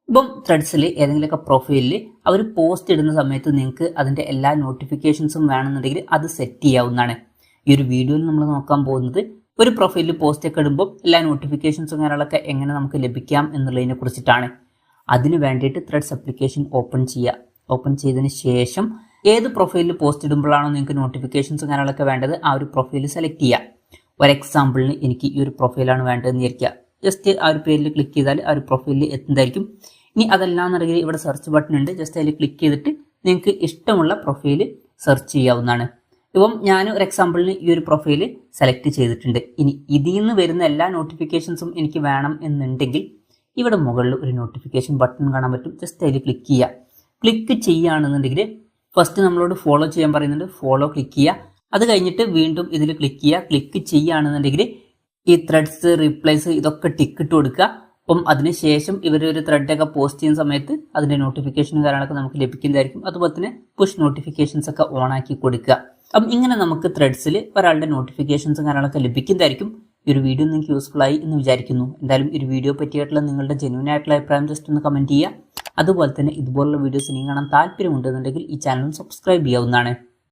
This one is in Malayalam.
ഇപ്പം ത്രെഡ്സിൽ ഏതെങ്കിലുമൊക്കെ പ്രൊഫൈലിൽ അവർ പോസ്റ്റ് ഇടുന്ന സമയത്ത് നിങ്ങൾക്ക് അതിൻ്റെ എല്ലാ നോട്ടിഫിക്കേഷൻസും വേണമെന്നുണ്ടെങ്കിൽ അത് സെറ്റ് ചെയ്യാവുന്നതാണ്. ഈ ഒരു വീഡിയോയിൽ നമ്മൾ നോക്കാൻ പോകുന്നത് ഒരു പ്രൊഫൈലിൽ പോസ്റ്റ് ഒക്കെ ഇടുമ്പോൾ എല്ലാ നോട്ടിഫിക്കേഷൻസും കാര്യങ്ങളൊക്കെ എങ്ങനെ നമുക്ക് ലഭിക്കാം എന്നുള്ളതിനെ കുറിച്ചിട്ടാണ്. അതിന് വേണ്ടിയിട്ട് ത്രെഡ്സ് ആപ്ലിക്കേഷൻ ഓപ്പൺ ചെയ്യുക. ഓപ്പൺ ചെയ്തതിന് ശേഷം ഏത് പ്രൊഫൈലിൽ പോസ്റ്റ് ഇടുമ്പോഴാണോ നിങ്ങൾക്ക് നോട്ടിഫിക്കേഷൻസും കാര്യങ്ങളൊക്കെ വേണ്ടത് ആ ഒരു പ്രൊഫൈൽ സെലക്ട് ചെയ്യുക. ഒരു എക്സാമ്പിളിന് എനിക്ക് ഈ ഒരു പ്രൊഫൈലാണ് വേണ്ടതെന്ന് വിചാരിക്കുക. ജസ്റ്റ് ആ ഒരു പേരിൽ ക്ലിക്ക് ചെയ്താൽ ആ ഒരു പ്രൊഫൈലിൽ എത്തുന്നതായിരിക്കും. ഇനി അതല്ലാന്നുണ്ടെങ്കിൽ ഇവിടെ സെർച്ച് ബട്ടൺ ഉണ്ട്. ജസ്റ്റ് അതിൽ ക്ലിക്ക് ചെയ്തിട്ട് നിങ്ങൾക്ക് ഇഷ്ടമുള്ള പ്രൊഫൈൽ സെർച്ച് ചെയ്യാവുന്നതാണ്. ഇപ്പം ഞാൻ ഒരു എക്സാമ്പിളിന് ഈ ഒരു പ്രൊഫൈൽ സെലക്ട് ചെയ്തിട്ടുണ്ട്. ഇനി ഇതിൽ നിന്ന് വരുന്ന എല്ലാ നോട്ടിഫിക്കേഷൻസും എനിക്ക് വേണം എന്നുണ്ടെങ്കിൽ ഇവിടെ മുകളിൽ ഒരു നോട്ടിഫിക്കേഷൻ ബട്ടൺ കാണാൻ പറ്റും. ജസ്റ്റ് അതിൽ ക്ലിക്ക് ചെയ്യുക. ക്ലിക്ക് ചെയ്യുകയാണെന്നുണ്ടെങ്കിൽ ഫസ്റ്റ് നമ്മളോട് ഫോളോ ചെയ്യാൻ പറയുന്നുണ്ട്. ഫോളോ ക്ലിക്ക് ചെയ്യുക. അത് കഴിഞ്ഞിട്ട് വീണ്ടും ഇതിൽ ക്ലിക്ക് ചെയ്യുക. ക്ലിക്ക് ചെയ്യുകയാണെന്നുണ്ടെങ്കിൽ ഈ ത്രെഡ്സ് റിപ്ലൈസ് ഇതൊക്കെ ടിക്ക് ഇട്ട് കൊടുക്കുക. അപ്പം അതിനുശേഷം ഇവർ ഒരു ത്രെഡൊക്കെ പോസ്റ്റ് ചെയ്യുന്ന സമയത്ത് അതിൻ്റെ നോട്ടിഫിക്കേഷനും കാര്യങ്ങളൊക്കെ നമുക്ക് ലഭിക്കുന്നതായിരിക്കും. അതുപോലെ തന്നെ പുഷ് നോട്ടിഫിക്കേഷൻസ് ഒക്കെ ഓൺ ആക്കി കൊടുക്കുക. അപ്പം ഇങ്ങനെ നമുക്ക് ത്രെഡ്സിൽ ഒരാളുടെ നോട്ടിഫിക്കേഷൻസും കാര്യങ്ങളൊക്കെ ലഭിക്കുന്നതായിരിക്കും. ഈ ഒരു വീഡിയോ നിങ്ങൾക്ക് യൂസ്ഫുൾ ആയി എന്ന് വിചാരിക്കുന്നു. എന്തായാലും ഈ ഒരു വീഡിയോ പറ്റിയിട്ടുള്ള നിങ്ങളുടെ ജെന്യൂൻ ആയിട്ടുള്ള അഭിപ്രായം ജസ്റ്റ് ഒന്ന് കമൻറ്റ് ചെയ്യുക. അതുപോലെ തന്നെ ഇതുപോലുള്ള വീഡിയോസ് നിങ്ങൾ കാണാൻ താല്പര്യമുണ്ടെന്നുണ്ടെങ്കിൽ ഈ ചാനൽ സബ്സ്ക്രൈബ് ചെയ്യാവുന്നതാണ്.